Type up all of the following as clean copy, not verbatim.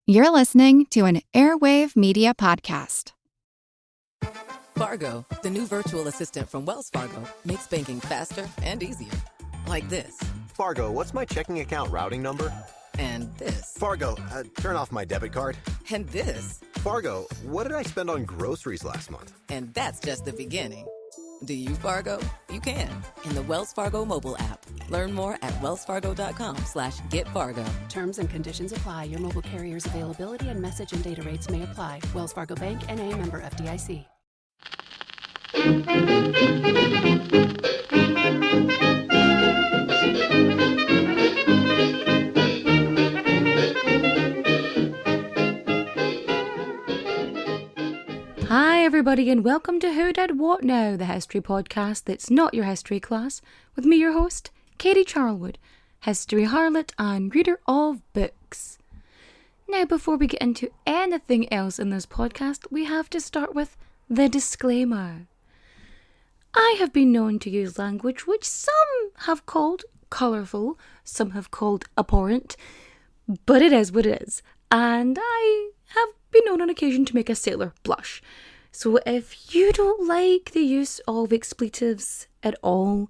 You're listening to an Airwave Media Podcast. Fargo, the new virtual assistant from Wells Fargo, makes banking faster and easier. Like this. Fargo, what's my checking account routing number? And this. Fargo, turn off my debit card. And this. Fargo, what did I spend on groceries last month? And that's just the beginning. Do you Fargo? You can. In the Wells Fargo mobile app. Learn more at wellsfargo.com/getfargo. Terms and conditions apply. Your mobile carrier's availability and message and data rates may apply. Wells Fargo Bank, N.A., member FDIC. Hi everybody and welcome to Who Did What Now, the history podcast that's not your history class, with me your host, Katie Charlwood, history harlot and reader of books. Now before we get into anything else in this podcast, we have to start with the disclaimer. I have been known to use language which some have called colourful, some have called abhorrent, but it is what it is, and I have been known on occasion to make a sailor blush. So if you don't like the use of expletives at all,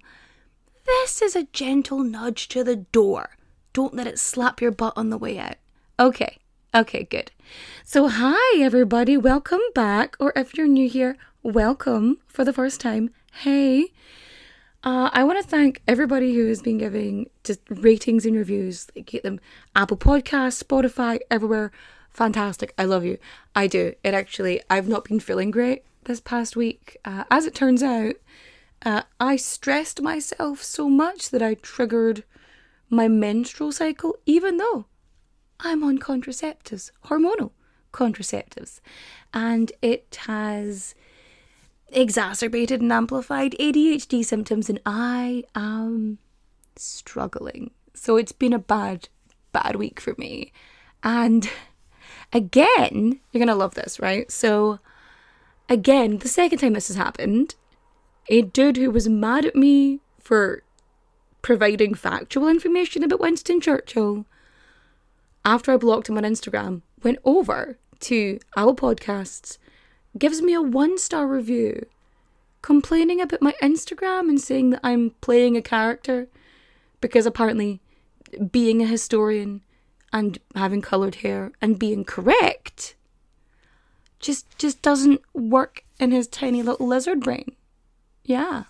this is a gentle nudge to the door. Don't let it slap your butt on the way out. Okay, good. So hi everybody, welcome back, or if you're new here, welcome for the first time. Hey. I want to thank everybody who has been giving just ratings and reviews. Like, get them Apple Podcasts, Spotify, everywhere. Fantastic. I love you. I do. I've not been feeling great this past week. As it turns out, I stressed myself so much that I triggered my menstrual cycle, even though I'm on contraceptives, hormonal contraceptives. And it has exacerbated and amplified ADHD symptoms, and I am struggling. So it's been a bad week for me. And again, you're gonna love this, right? So again, the second time this has happened, a dude who was mad at me for providing factual information about Winston Churchill, after I blocked him on Instagram, went over to Apple Podcasts, gives me a 1-star review, complaining about my Instagram and saying that I'm playing a character because apparently being a historian and having coloured hair and being correct just doesn't work in his tiny little lizard brain. Yeah.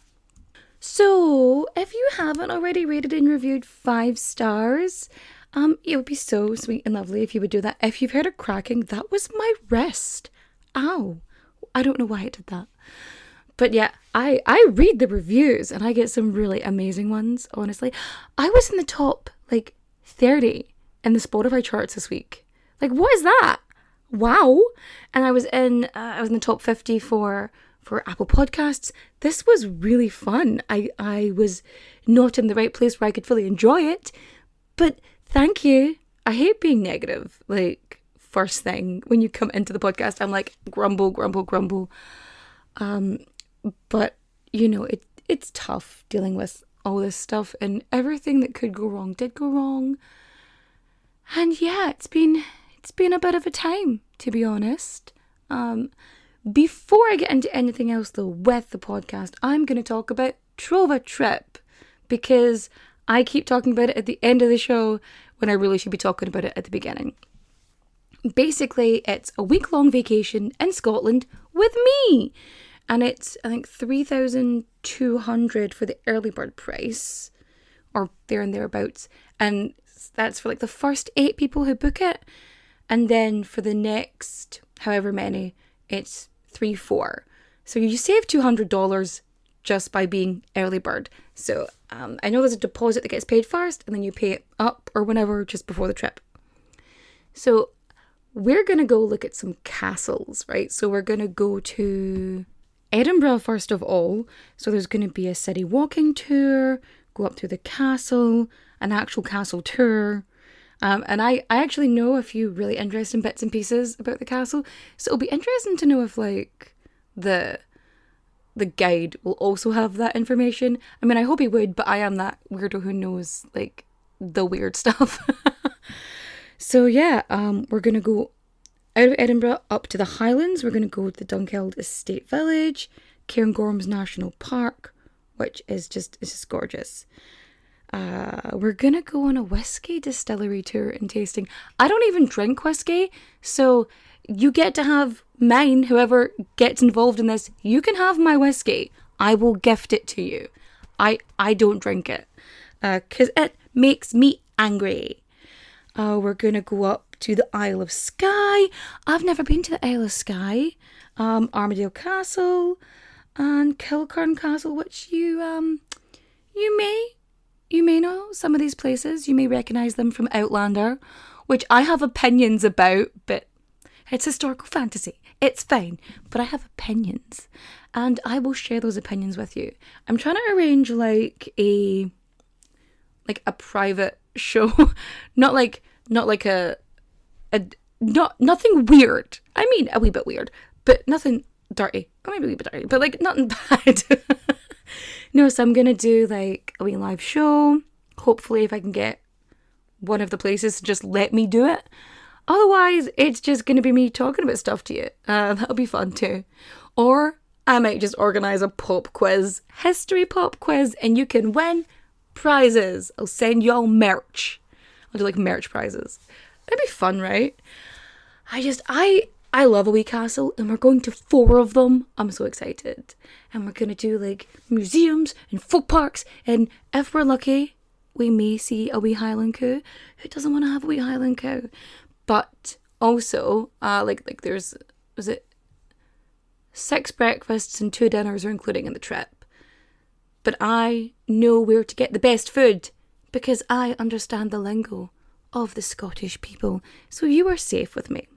So, if you haven't already rated and reviewed 5 stars, it would be so sweet and lovely if you would do that. If you've heard a cracking, that was my wrist. Ow. I don't know why I did that. But yeah, I read the reviews and I get some really amazing ones, honestly. I was in the top, 30 in the Spotify charts this week. What is that? Wow. And I was in the top 50 for Apple Podcasts. This was really fun. I was not in the right place where I could fully enjoy it, but thank you. I hate being negative. First thing when you come into the podcast, I'm like, grumble. But it's tough dealing with all this stuff, and everything that could go wrong did go wrong. And yeah, it's been a bit of a time, to be honest. Before I get into anything else though with the podcast, I'm going to talk about Trova Trip, because I keep talking about it at the end of the show when I really should be talking about it at the beginning. Basically, it's a week-long vacation in Scotland with me. And it's, I think, $3,200 for the early bird price, or there and thereabouts. And that's for the first 8 people who book it. And then for the next however many, it's 3-4. So you save $200 just by being early bird. So I know there's a deposit that gets paid first, and then you pay it up or whenever just before the trip. So we're going to go look at some castles, right? So we're going to go to Edinburgh first of all. So there's going to be a city walking tour, go up to the castle, an actual castle tour. And I actually know a few really interesting bits and pieces about the castle. So it'll be interesting to know if the guide will also have that information. I mean, I hope he would, but I am that weirdo who knows the weird stuff. So yeah, we're going to go out of Edinburgh up to the Highlands. We're going to go to the Dunkeld Estate Village, Cairngorms National Park, which is it's just gorgeous. We're going to go on a whiskey distillery tour and tasting. I don't even drink whiskey, so you get to have mine. Whoever gets involved in this, you can have my whiskey. I will gift it to you. I don't drink it, because it makes me angry. We're going to go up to the Isle of Skye. I've never been to the Isle of Skye. Armadale Castle and Kilkerran Castle, which you may know some of these places. You may recognise them from Outlander, which I have opinions about, but it's historical fantasy. It's fine, but I have opinions, and I will share those opinions with you. I'm trying to arrange like a private show, not nothing weird. I mean, a wee bit weird, but nothing dirty. Or maybe a wee bit dirty, but like nothing bad. No, so I'm gonna do like a wee live show. Hopefully, if I can get one of the places to just let me do it. Otherwise, it's just gonna be me talking about stuff to you. That'll be fun too. Or I might just organise a pop quiz, history pop quiz, and you can win prizes. I'll send y'all merch. I'll do like merch prizes. It'd be fun, right? I love a wee castle, and we're going to 4 of them. I'm so excited. And we're going to do like museums and folk parks, and if we're lucky, we may see a wee Highland coo. Who doesn't want to have a wee Highland coo? But also, there's, was it 6 breakfasts and 2 dinners are including in the trip. But I know where to get the best food, because I understand the lingo of the Scottish people, so you are safe with me.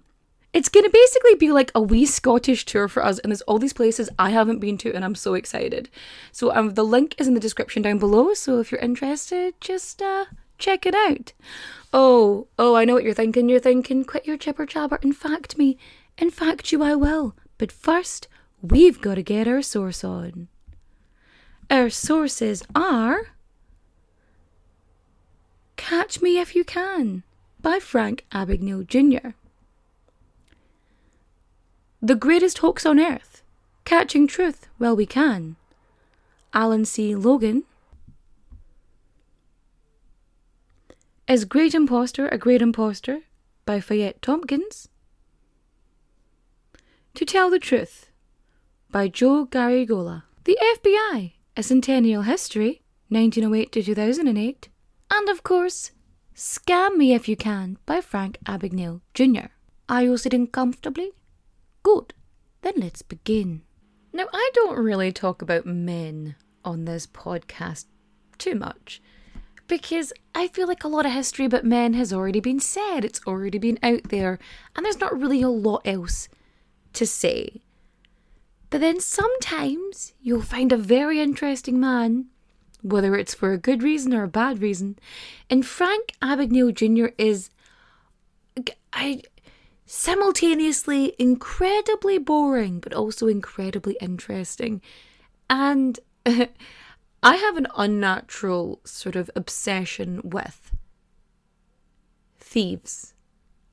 It's going to basically be like a wee Scottish tour for us, and there's all these places I haven't been to, and I'm so excited. So the link is in the description down below, so if you're interested, just check it out. Oh, I know what you're thinking. You're thinking, quit your jibber jabber, in fact you I will. But first, we've got to get our source on. Our sources are Catch Me If You Can by Frank Abagnale Jr. The Greatest Hoax on Earth, Catching Truth While We Can, Alan C. Logan. Is Great Imposter a Great Imposter by Fayette Tompkins. To Tell the Truth by Joe Garrigola. The FBI, A Centennial History, 1908 to 2008. And of course, Scam Me If You Can by Frank Abagnale Jr. Are you sitting comfortably? Good, then let's begin. Now, I don't really talk about men on this podcast too much, because I feel like a lot of history about men has already been said, it's already been out there, and there's not really a lot else to say. But then sometimes you'll find a very interesting man, whether it's for a good reason or a bad reason, and Frank Abagnale Jr. is simultaneously incredibly boring, but also incredibly interesting. And I have an unnatural sort of obsession with thieves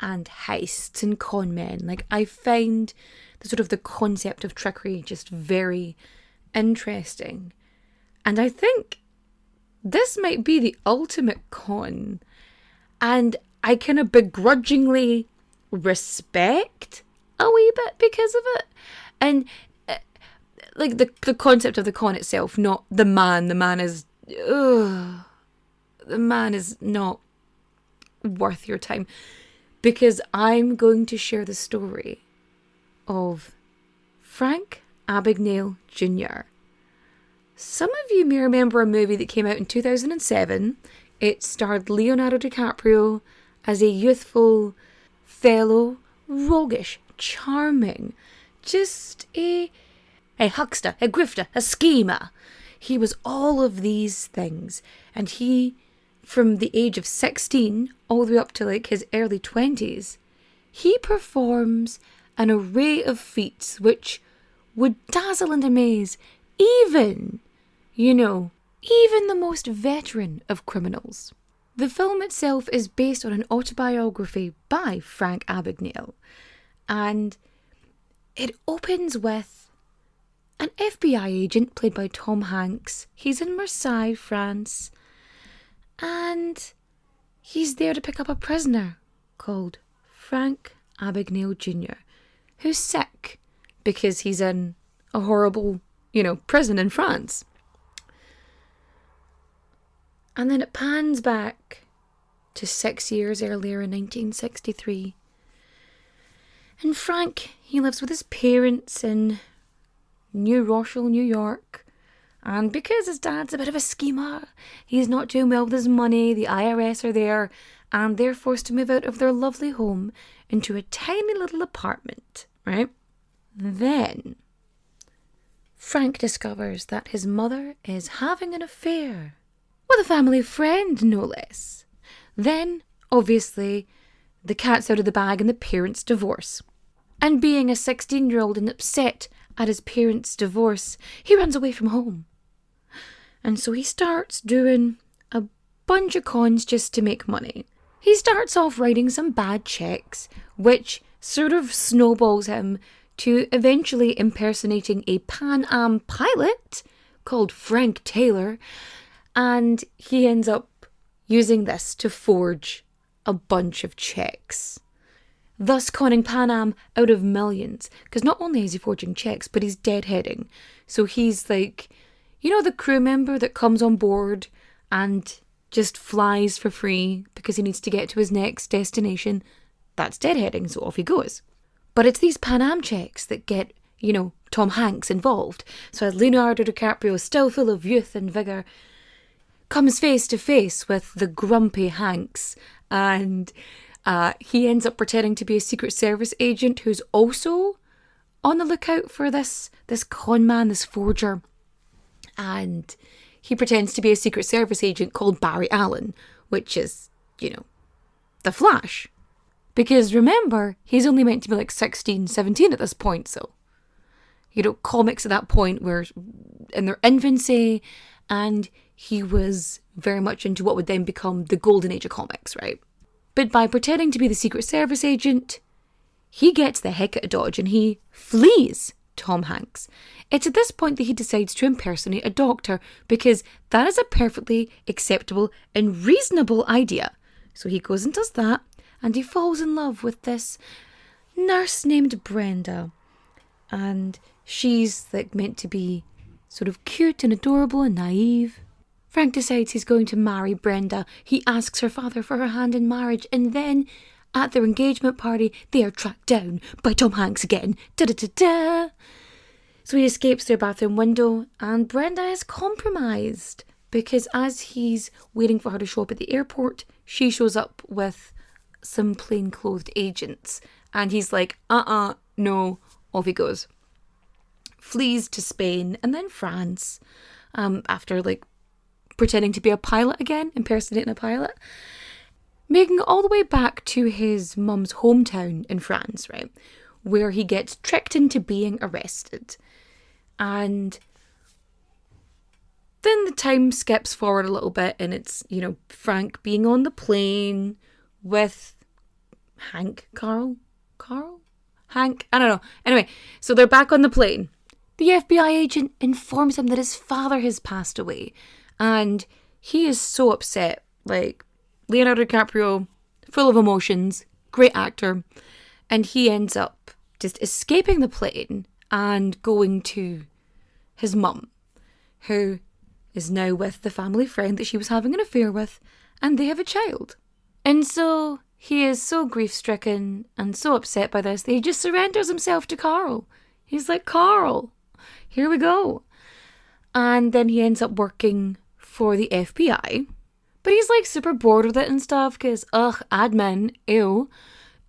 and heists and con men. Like, I find the concept of trickery just very interesting. And I think this might be the ultimate con. And I kind of begrudgingly respect a wee bit because of it. And like the concept of the con itself, not the man. The man is not worth your time. Because I'm going to share the story of Frank Abagnale Jr. Some of you may remember a movie that came out in 2007. It starred Leonardo DiCaprio as a youthful fellow, roguish, charming, just a huckster, a grifter, a schemer. He was all of these things, and he, from the age of 16 all the way up to like his early 20s, he performs an array of feats which would dazzle and amaze even the most veteran of criminals. The film itself is based on an autobiography by Frank Abagnale, and it opens with an FBI agent played by Tom Hanks. He's in Marseille, France, and he's there to pick up a prisoner called Frank Abagnale Jr, who's sick because he's in a horrible, prison in France. And then it pans back to 6 years earlier in 1963. And Frank, he lives with his parents in New Rochelle, New York. And because his dad's a bit of a schemer, he's not doing well with his money, the IRS are there, and they're forced to move out of their lovely home into a tiny little apartment, right? Then Frank discovers that his mother is having an affair with a family friend, no less. Then, obviously, the cat's out of the bag and the parents divorce. And being a 16-year-old and upset at his parents' divorce, he runs away from home. And so he starts doing a bunch of cons just to make money. He starts off writing some bad checks, which sort of snowballs him to eventually impersonating a Pan Am pilot called Frank Taylor, and he ends up using this to forge a bunch of checks, thus conning Pan Am out of millions, because not only is he forging checks, but he's deadheading. So he's like, the crew member that comes on board and just flies for free because he needs to get to his next destination. That's deadheading, so off he goes. But it's these Pan Am checks that get, Tom Hanks involved. So as Leonardo DiCaprio, still full of youth and vigour, comes face to face with the grumpy Hanks, and he ends up pretending to be a Secret Service agent who's also on the lookout for this con man, this forger. And he pretends to be a Secret Service agent called Barry Allen, which is, the Flash. Because remember, he's only meant to be like 16, 17 at this point, so, comics at that point were in their infancy, and he was very much into what would then become the golden age of comics, right? But by pretending to be the Secret Service agent, he gets the heck out of Dodge and he flees Tom Hanks. It's at this point that he decides to impersonate a doctor, because that is a perfectly acceptable and reasonable idea. So he goes and does that, and he falls in love with this nurse named Brenda. And she's like meant to be sort of cute and adorable and naive. Frank decides he's going to marry Brenda. He asks her father for her hand in marriage, and then at their engagement party, they are tracked down by Tom Hanks again. Da-da-da-da! So he escapes their bathroom window, and Brenda is compromised because as he's waiting for her to show up at the airport, she shows up with some plain-clothed agents. And he's like, no, off he goes. Flees to Spain and then France after pretending to be a pilot again, impersonating a pilot, making it all the way back to his mum's hometown in France, right, where he gets tricked into being arrested. And then the time skips forward a little bit, and it's, Frank being on the plane with Hank, Hank, I don't know. Anyway, so they're back on the plane. The FBI agent informs him that his father has passed away, and he is so upset. Leonardo DiCaprio, full of emotions, great actor, and he ends up just escaping the plane and going to his mum, who is now with the family friend that she was having an affair with, and they have a child. And so he is so grief-stricken and so upset by this that he just surrenders himself to Carl. He's like, Carl, here we go. And then he ends up working for the FBI. But he's super bored with it and stuff because, admin, ew.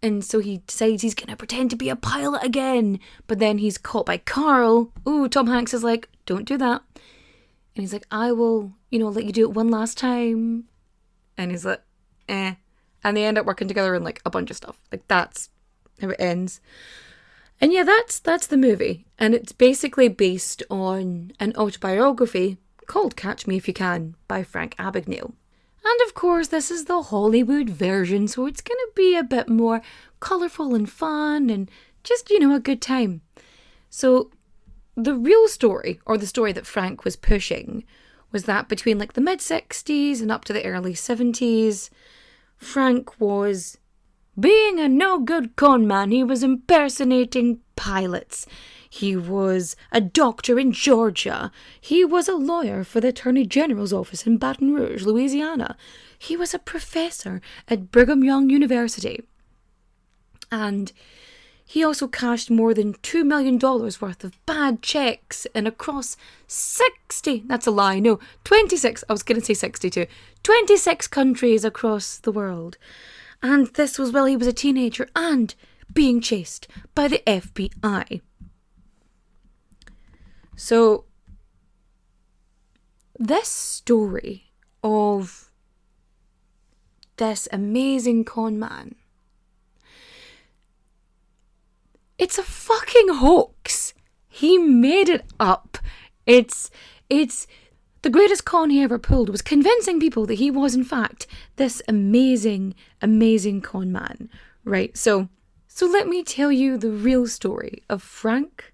And so he decides he's going to pretend to be a pilot again. But then he's caught by Carl. Ooh, Tom Hanks is like, don't do that. And he's like, I will, let you do it one last time. And he's like, eh. And they end up working together in a bunch of stuff. That's how it ends. And yeah, that's the movie. And it's basically based on an autobiography called Catch Me If You Can by Frank Abagnale. And of course, this is the Hollywood version, so it's going to be a bit more colourful and fun and just, a good time. So the real story, or the story that Frank was pushing, was that between like the mid-60s and up to the early 70s, Frank was being a no-good con man. He was impersonating pilots. He was a doctor in Georgia. He was a lawyer for the Attorney General's office in Baton Rouge, Louisiana. He was a professor at Brigham Young University. And he also cashed more than $2 million worth of bad checks and across 26, I was going to say 62, 26 countries across the world. And this was while he was a teenager and being chased by the FBI. So, this story of this amazing con man, it's a fucking hoax. He made it up. It's the greatest con he ever pulled was convincing people that he was in fact this amazing, amazing con man. Right, so let me tell you the real story of Frank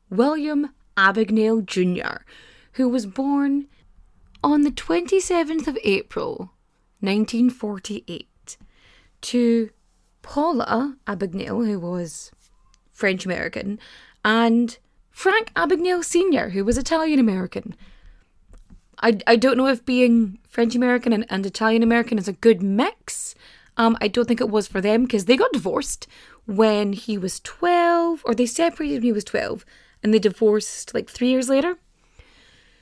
William Abagnale Jr., who was born on the 27th of April, 1948, to Paula Abagnale, who was French-American, and Frank Abagnale Sr., who was Italian-American. I don't know if being French-American and Italian-American is a good mix. I don't think it was for them, because they got divorced when he was 12, or they separated when he was 12, and they divorced like 3 years later.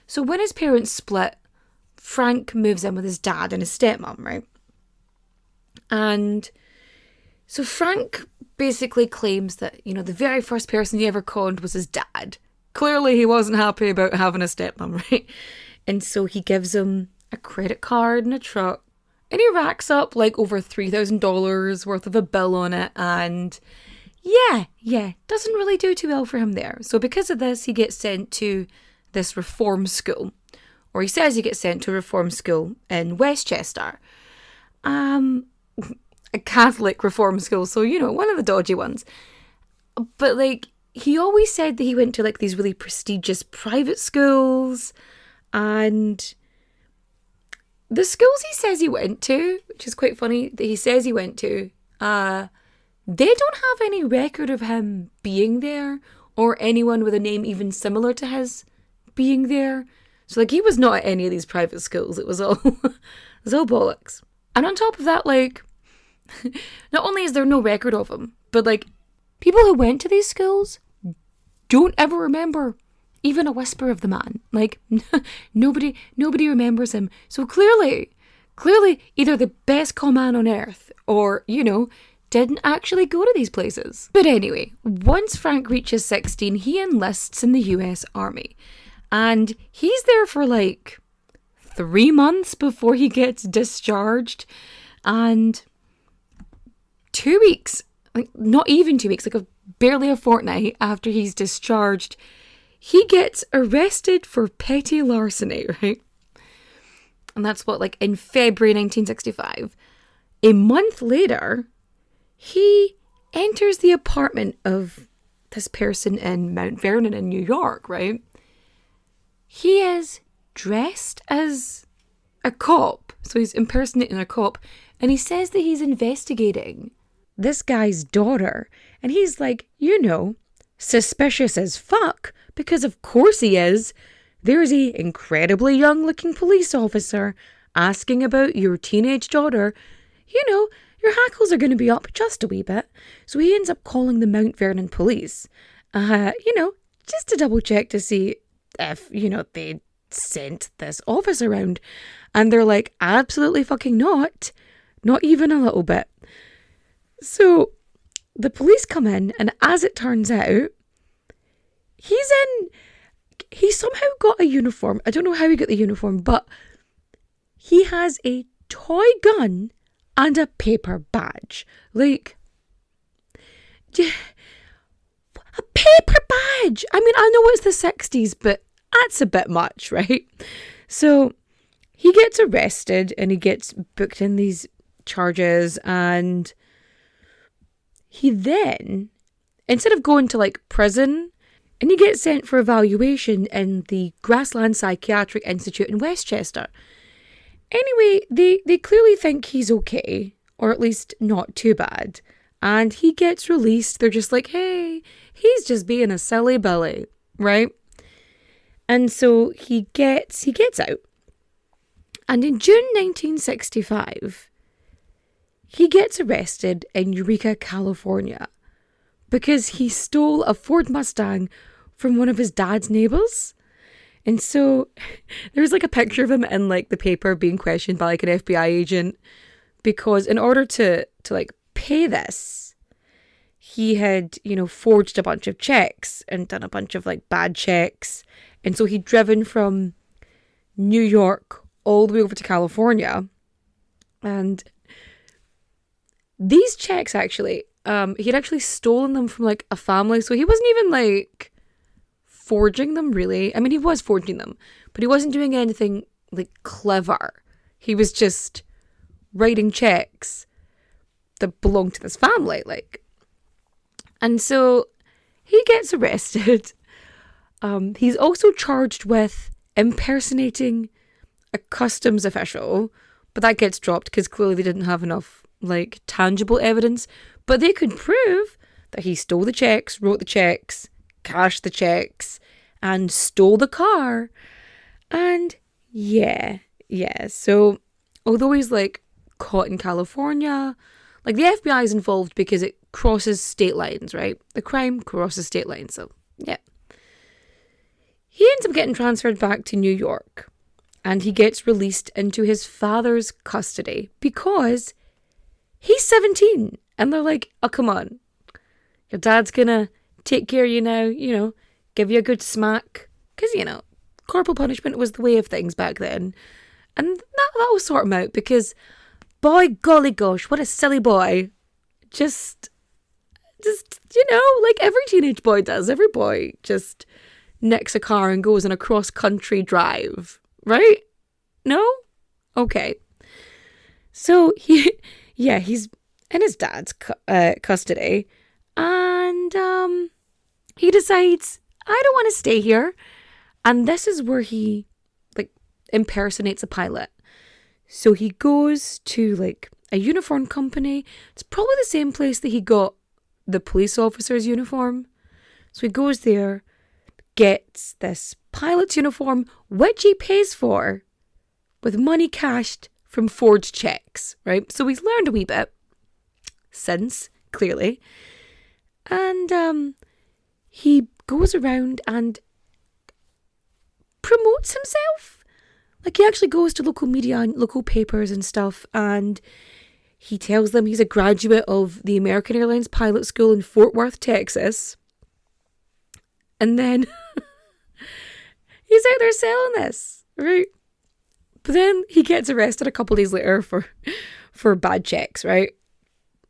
So when his parents split, Frank moves in with his dad and his stepmom, right? And so Frank basically claims that, the very first person he ever conned was his dad. Clearly he wasn't happy about having a stepmom, right? And so he gives him a credit card and a truck, and he racks up like over $3,000 worth of a bill on it, and yeah, doesn't really do too well for him there. So because of this, he gets sent to this reform school, or he says he gets sent to a reform school in Westchester. A Catholic reform school, so, one of the dodgy ones. But, he always said that he went to, these really prestigious private schools, and the schools he says he went to, which is quite funny that he says he went to, they don't have any record of him being there, or anyone with a name even similar to his being there. So, he was not at any of these private schools. It was all, bollocks. And on top of that, not only is there no record of him, but, people who went to these schools don't ever remember even a whisper of the man. Nobody remembers him. So clearly, either the best con man on earth, or, didn't actually go to these places. But anyway, once Frank reaches 16, he enlists in the US Army. And he's there for 3 months before he gets discharged. And 2 weeks, not even 2 weeks, barely a fortnight after he's discharged, he gets arrested for petty larceny, right? And that's in February 1965. A month later, he enters the apartment of this person in Mount Vernon in New York, right? He is dressed as a cop, so he's impersonating a cop, and he says that he's investigating this guy's daughter, and he's suspicious as fuck, because of course he is. There's a incredibly young looking police officer asking about your teenage daughter. Your hackles are going to be up just a wee bit. So he ends up calling the Mount Vernon police, just to double check to see if, they sent this officer around. And they're like, absolutely fucking not. Not even a little bit. So the police come in, and as it turns out, he somehow got a uniform. I don't know how he got the uniform, but he has a toy gun and a paper badge. A paper badge! I mean, I know it's the 60s, but that's a bit much, right? So he gets arrested and he gets booked in these charges, and he then, instead of going to like prison, and he gets sent for evaluation in the Grassland Psychiatric Institute in Westchester. Anyway, they clearly think he's okay, or at least not too bad, and he gets released. They're just like, hey, he's just being a silly Billy, right? And so he gets out. And in June 1965, he gets arrested in Eureka, California, because he stole a Ford Mustang from one of his dad's neighbors. And so there's like a picture of him in like the paper being questioned by like an FBI agent, because in order to like pay this, he had, forged a bunch of checks and done a bunch of like bad checks. And so he'd driven from New York all the way over to California. And these checks actually, he'd actually stolen them from like a family. So he wasn't even like forging them really. I mean, he was forging them, but he wasn't doing anything like clever. He was just writing checks that belonged to this family, like. And so he gets arrested. He's also charged with impersonating a customs official, but that gets dropped because clearly they didn't have enough like tangible evidence. But they could prove that he stole the checks, wrote the checks, cashed the checks, and stole the car. And yeah. So although he's like caught in California, like the FBI is involved because it crosses state lines, right? The crime crosses state lines. So yeah. He ends up getting transferred back to New York, and he gets released into his father's custody because he's 17. And they're like, oh, come on. Your dad's gonna take care of you now, give you a good smack. Because, corporal punishment was the way of things back then. And that will sort him out because, boy, golly gosh, what a silly boy. Just, like every teenage boy does. Every boy just nicks a car and goes on a cross-country drive, right? No? Okay. So, he's in his dad's custody, and he decides, I don't want to stay here. And this is where he, like, impersonates a pilot. So he goes to, like, a uniform company. It's probably the same place that he got the police officer's uniform. So he goes there, gets this pilot's uniform, which he pays for with money cashed from forged checks, right? So he's learned a wee bit since, clearly. And he goes around and promotes himself. Like, he actually goes to local media and local papers and stuff, and he tells them he's a graduate of the American Airlines Pilot School in Fort Worth, Texas. And then he's out there selling this, right? But then he gets arrested a couple days later for bad checks, right?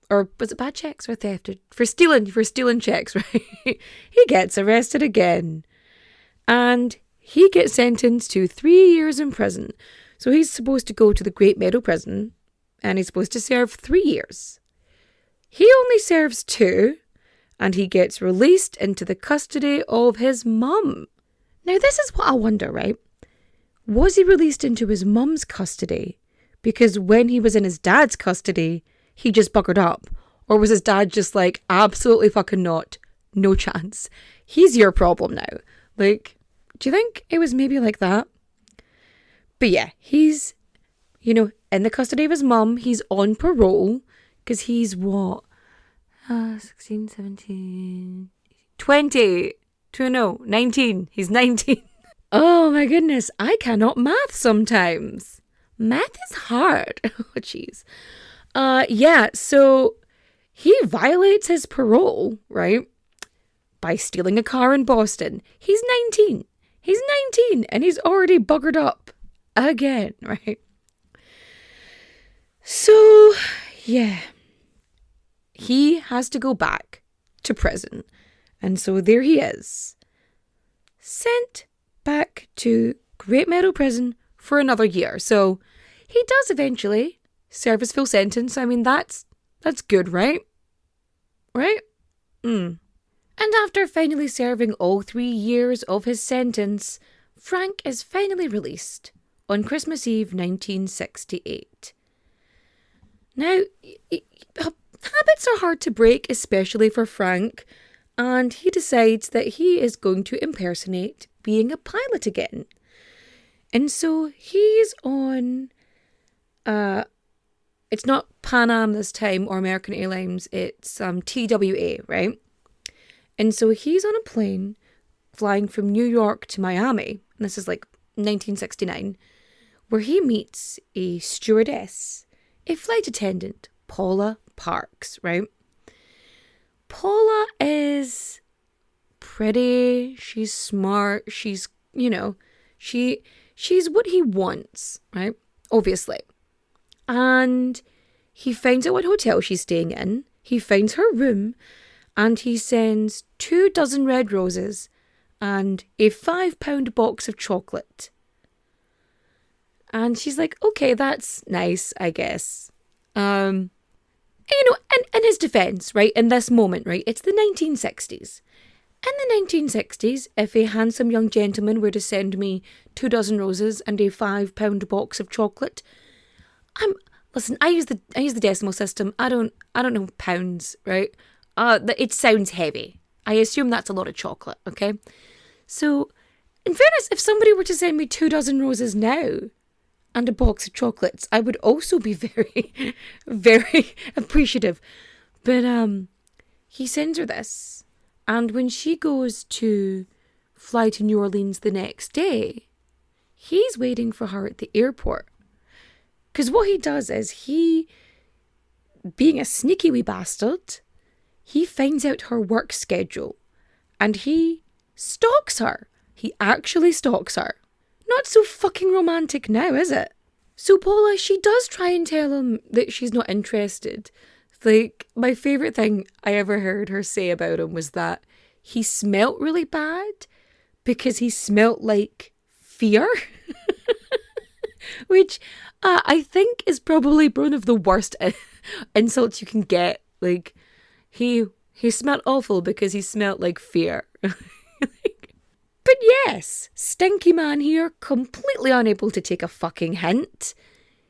Or was it bad checks or theft? For stealing checks, right? He gets arrested again. And he gets sentenced to 3 years in prison. So he's supposed to go to the Great Meadow Prison, and he's supposed to serve 3 years. He only serves 2, and he gets released into the custody of his mum. Now, this is what I wonder, right? Was he released into his mum's custody because when he was in his dad's custody, he just buggered up? Or was his dad just like, absolutely fucking not, no chance, he's your problem now? Like, do you think it was maybe like that? But yeah, he's, in the custody of his mum. He's on parole because he's what? 16, 17, 20. 19. He's 19. Oh my goodness, I cannot math sometimes. Math is hard. Oh, jeez. So he violates his parole, right? By stealing a car in Boston. He's 19. He's 19 and he's already buggered up again, right? So, yeah. He has to go back to prison. And so there he is. Sent back to Great Meadow Prison for another year. So he does eventually serve his full sentence. I mean, that's good, right? Right? And after finally serving all 3 years of his sentence, Frank is finally released on Christmas Eve 1968. Now, habits are hard to break, especially for Frank, and he decides that he is going to impersonate being a pilot again. And so he's on, it's not Pan Am this time or American Airlines, it's TWA, right? And so he's on a plane flying from New York to Miami, and this is like 1969, where he meets a stewardess, a flight attendant, Paula Parks, right? Paula is pretty, she's smart, she's, she's what he wants, right? Obviously. And he finds out what hotel she's staying in, he finds her room, and he sends 2 dozen red roses and a £5 box of chocolate. And she's like, okay, that's nice, I guess. In his defense, right, in this moment, right, it's the 1960s. In the 1960s, if a handsome young gentleman were to send me 2 dozen roses and a £5 box of chocolate, listen, I use the decimal system. I don't know pounds, right? It sounds heavy. I assume that's a lot of chocolate, okay? So, in fairness, if somebody were to send me 2 dozen roses now and a box of chocolates, I would also be very, very appreciative. But he sends her this, and when she goes to fly to New Orleans the next day, he's waiting for her at the airport. Because what he does is being a sneaky wee bastard, he finds out her work schedule and he stalks her. He actually stalks her. Not so fucking romantic now, is it? So Paula, she does try and tell him that she's not interested. Like, my favourite thing I ever heard her say about him was that he smelt really bad because he smelt like fear. Which I think is probably one of the worst insults you can get. Like, he smelled awful because he smelled like fear. But yes, stinky man here, completely unable to take a fucking hint.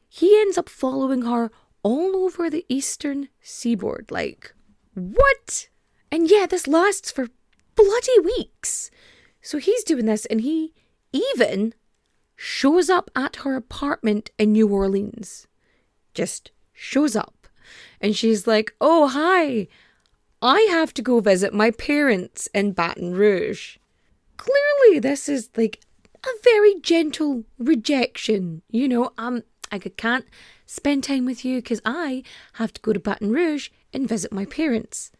He ends up following her all over the eastern seaboard. Like, what? And yeah, this lasts for bloody weeks. So he's doing this, and he even shows up at her apartment in New Orleans. Just shows up. And she's like, oh, hi, I have to go visit my parents in Baton Rouge. Clearly, this is like a very gentle rejection. I can't spend time with you because I have to go to Baton Rouge and visit my parents.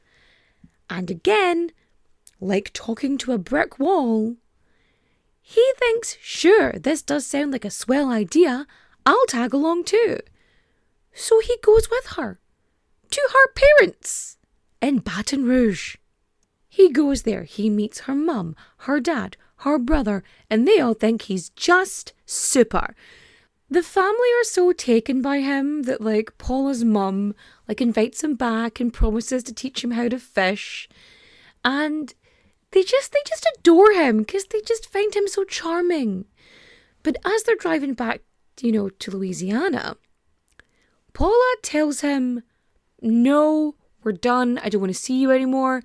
And again, like talking to a brick wall, he thinks, sure, this does sound like a swell idea. I'll tag along too. So he goes with her to her parents in Baton Rouge. He goes there, he meets her mum, her dad, her brother, and they all think he's just super. The family are so taken by him that, like, Paula's mum, like, invites him back and promises to teach him how to fish. And they just adore him because they just find him so charming. But as they're driving back, to Louisiana, Paula tells him, no, we're done. I don't want to see you anymore.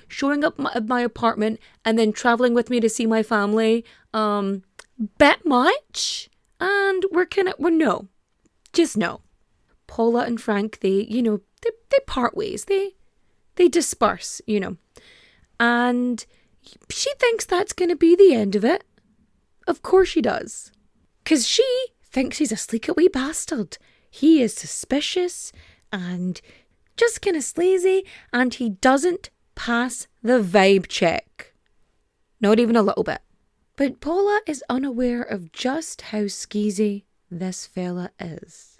Showing up at my apartment and then traveling with me to see my family, bit much. And we're no. Just no. Paula and Frank, they part ways. They disperse, And she thinks that's going to be the end of it. Of course she does. Because she thinks he's a sleek wee bastard. He is suspicious and just kind of sleazy, and he doesn't pass the vibe check. Not even a little bit. But Paula is unaware of just how skeezy this fella is.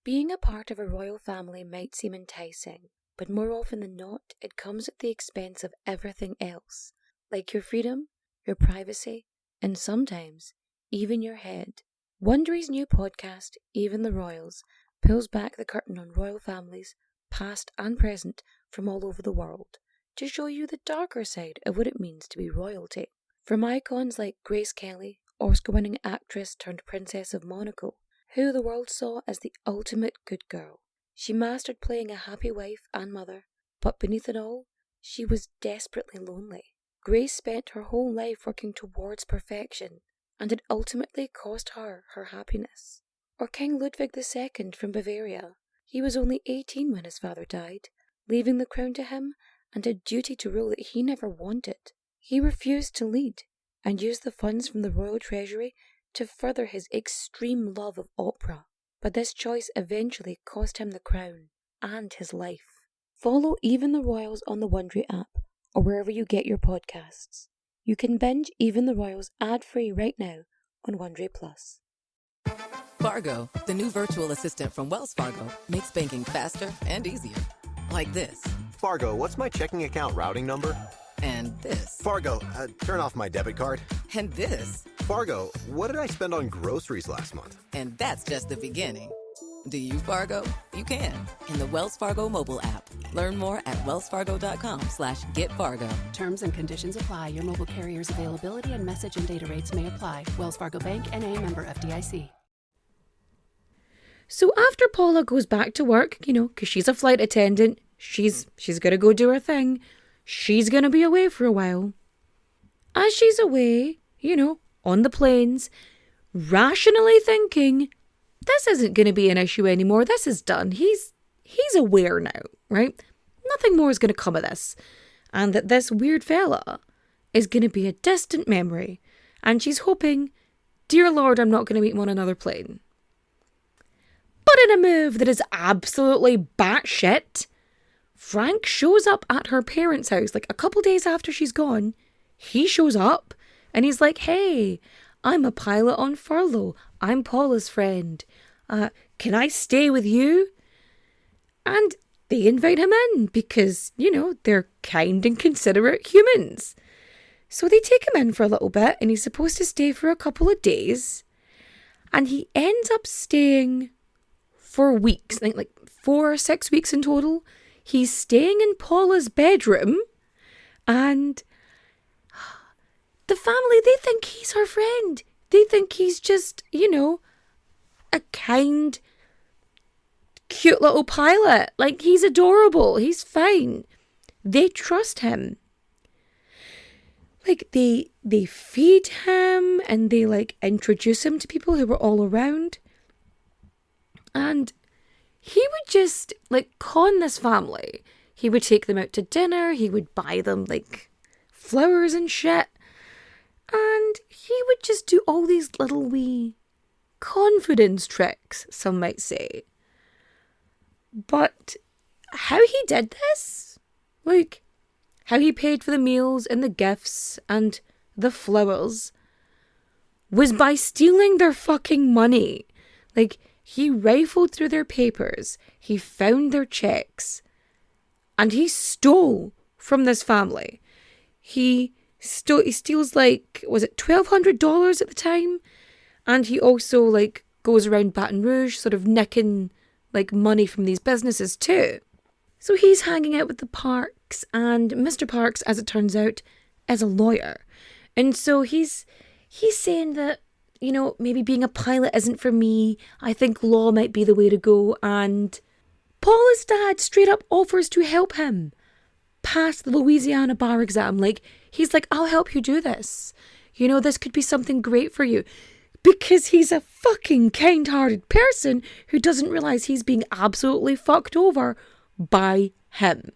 Being a part of a royal family might seem enticing, but more often than not, it comes at the expense of everything else, like your freedom, your privacy, and sometimes even your head. Wondery's new podcast, Even the Royals, pulls back the curtain on royal families, past and present, from all over the world, to show you the darker side of what it means to be royalty. From icons like Grace Kelly, Oscar-winning actress turned Princess of Monaco, who the world saw as the ultimate good girl. She mastered playing a happy wife and mother, but beneath it all, she was desperately lonely. Grace spent her whole life working towards perfection, and it ultimately cost her her happiness. Or King Ludwig II from Bavaria. He was only 18 when his father died, leaving the crown to him and a duty to rule that he never wanted. He refused to lead, and used the funds from the royal treasury to further his extreme love of opera. But this choice eventually cost him the crown and his life. Follow Even the Royals on the Wondery app or wherever you get your podcasts. You can binge Even the Royals ad-free right now on Wondery Plus. Fargo, the new virtual assistant from Wells Fargo, makes banking faster and easier. Like this. Fargo, what's my checking account routing number? And this. Fargo, turn off my debit card. And this. Fargo, what did I spend on groceries last month? And that's just the beginning. Do you, Fargo? You can. In the Wells Fargo mobile app. Learn more at wellsfargo.com/getfargo. Terms and conditions apply. Your mobile carrier's availability and message and data rates may apply. Wells Fargo Bank, N.A., member FDIC. So after Paula goes back to work, because she's a flight attendant, she's going to go do her thing. She's going to be away for a while. As she's away, on the planes, rationally thinking, this isn't going to be an issue anymore. This is done. He's aware now, right? Nothing more is going to come of this. And that this weird fella is going to be a distant memory. And she's hoping, dear Lord, I'm not going to meet him on another plane. But in a move that is absolutely batshit, Frank shows up at her parents' house like a couple days after she's gone. He shows up and he's like, hey, I'm a pilot on furlough. I'm Paula's friend. Can I stay with you? And they invite him in because, they're kind and considerate humans. So they take him in for a little bit and he's supposed to stay for a couple of days. And he ends up staying for weeks, I think like 4 or 6 weeks in total. He's staying in Paula's bedroom and the family, they think he's her friend. They think he's just, a kind, cute little pilot. Like, he's adorable. He's fine. They trust him. Like, they feed him and they, introduce him to people who were all around. And he would just, con this family. He would take them out to dinner. He would buy them, flowers and shit. And he would just do all these little wee confidence tricks, some might say. But how he did this, how he paid for the meals and the gifts and the flowers, was by stealing their fucking money. He rifled through their papers, he found their checks, and he stole from this family. He steals, was it $1,200 at the time? And he also, goes around Baton Rouge, sort of nicking, money from these businesses too. So he's hanging out with the Parks, and Mr. Parks, as it turns out, is a lawyer. And so he's saying that, maybe being a pilot isn't for me. I think law might be the way to go. And Paula's dad straight up offers to help him pass the Louisiana bar exam. He's like, I'll help you do this. This could be something great for you. Because he's a fucking kind-hearted person who doesn't realise he's being absolutely fucked over by him.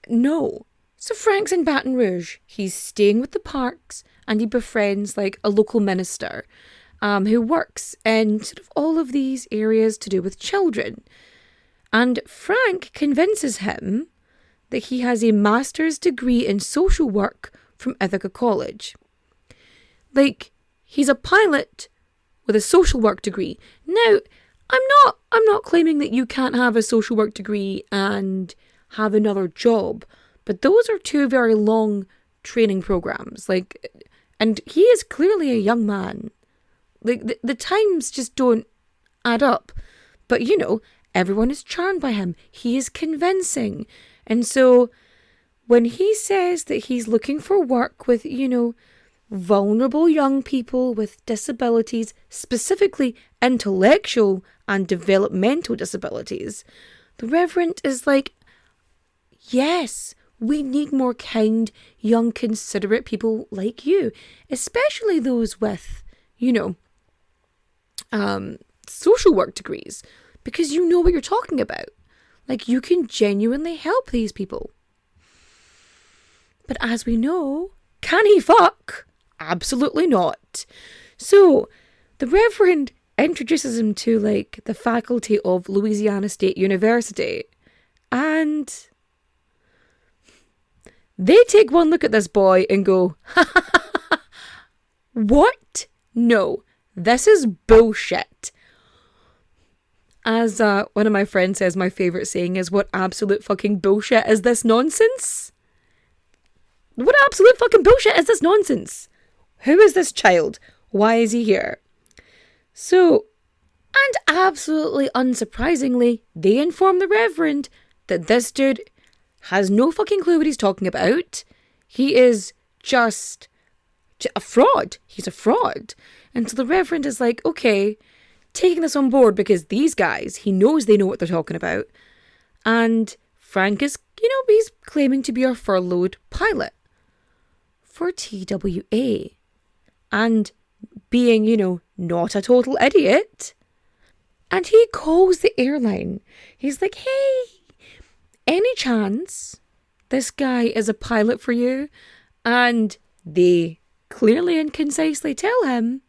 No. So Frank's in Baton Rouge. He's staying with the Parks and he befriends a local minister who works in sort of all of these areas to do with children. And Frank convinces him that he has a master's degree in social work from Ithaca College. He's a pilot with a social work degree. Now, I'm not claiming that you can't have a social work degree and have another job, but those are two very long training programs. And he is clearly a young man. Like, the times just don't add up. But, everyone is charmed by him. He is convincing. And so when he says that he's looking for work with, vulnerable young people with disabilities, specifically intellectual and developmental disabilities, the Reverend is like, yes, we need more kind, young, considerate people like you, especially those with, social work degrees, because you know what you're talking about. Like, you can genuinely help these people. But as we know, can he fuck? Absolutely not. So, the Reverend introduces him to, like, the faculty of Louisiana State University. And they take one look at this boy and go, what? No, this is bullshit. As one of my friends says, my favourite saying is, what absolute fucking bullshit is this nonsense? What absolute fucking bullshit is this nonsense? Who is this child? Why is he here? So, and absolutely unsurprisingly, they inform the Reverend that this dude has no fucking clue what he's talking about. He is just a fraud. He's a fraud. And so the Reverend is like, okay, taking this on board because these guys, he knows they know what they're talking about. And Frank is, he's claiming to be a furloughed pilot for TWA. And being, not a total idiot. And he calls the airline. He's like, hey, any chance this guy is a pilot for you? And they clearly and concisely tell him,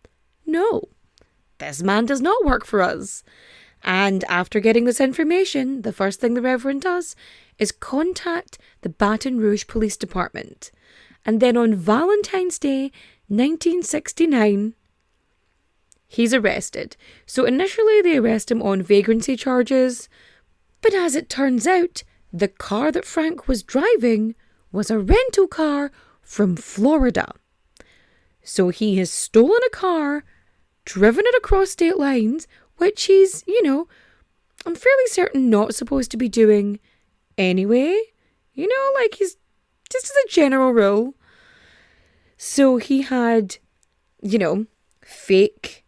no, this man does not work for us. And after getting this information, the first thing the Reverend does is contact the Baton Rouge Police Department. And then on Valentine's Day, 1969, he's arrested. So initially they arrest him on vagrancy charges, but as it turns out, the car that Frank was driving was a rental car from Florida. So he has stolen a car, driven it across state lines, which he's, I'm fairly certain not supposed to be doing anyway. Like he's just as a general rule. So he had, fake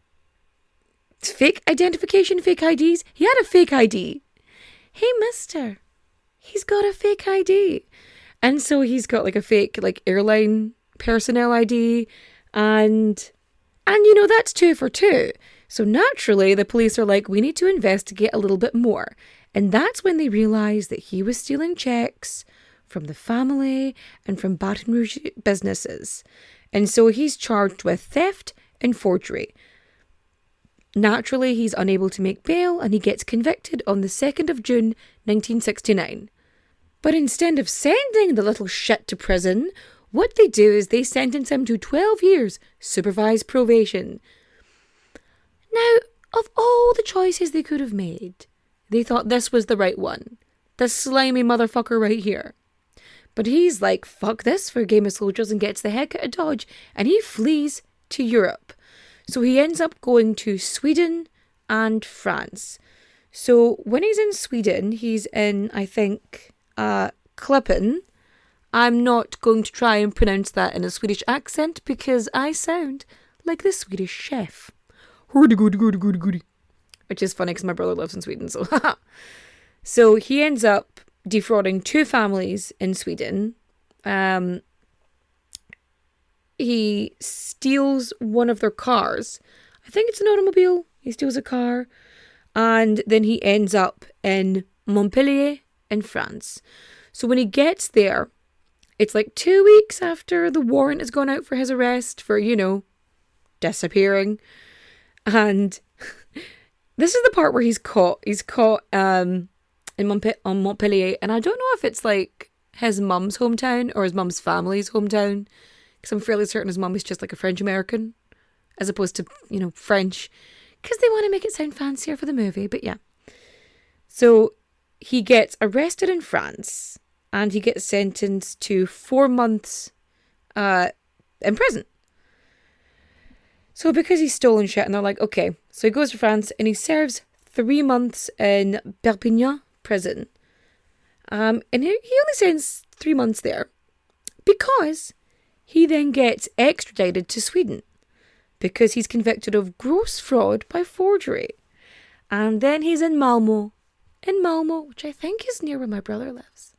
identification, fake IDs. He had a fake ID. Hey, mister, he's got a fake ID. And so he's got like a fake airline personnel ID. And that's 2 for 2. So naturally, the police are like, we need to investigate a little bit more. And that's when they realise that he was stealing checks from the family and from Baton Rouge businesses. And so he's charged with theft and forgery. Naturally, he's unable to make bail and he gets convicted on the 2nd of June, 1969. But instead of sending the little shit to prison, what they do is they sentence him to 12 years supervised probation. Now, of all the choices they could have made, they thought this was the right one. This slimy motherfucker right here. But he's like, fuck this for a game of soldiers and gets the heck out of Dodge. And he flees to Europe. So he ends up going to Sweden and France. So when he's in Sweden, he's in, I think, Klippen. I'm not going to try and pronounce that in a Swedish accent because I sound like the Swedish chef. Which is funny because my brother lives in Sweden. So he ends up defrauding 2 families in Sweden. He steals one of their cars. I think it's an automobile. He steals a car. And then he ends up in Montpellier in France. So when he gets there, it's like 2 weeks after the warrant has gone out for his arrest for, disappearing. And this is the part where he's caught. He's caught on Montpellier. And I don't know if it's like his mum's hometown or his mum's family's hometown. Because I'm fairly certain his mum is just like a French American. As opposed to, French. Because they want to make it sound fancier for the movie. But yeah. So he gets arrested in France. And he gets sentenced to 4 months in prison. So because he's stolen shit, and they're like, okay. So he goes to France and he serves 3 months in Perpignan prison. And he only spends 3 months there because he then gets extradited to Sweden because he's convicted of gross fraud by forgery. And then he's in Malmo, which I think is near where my brother lives.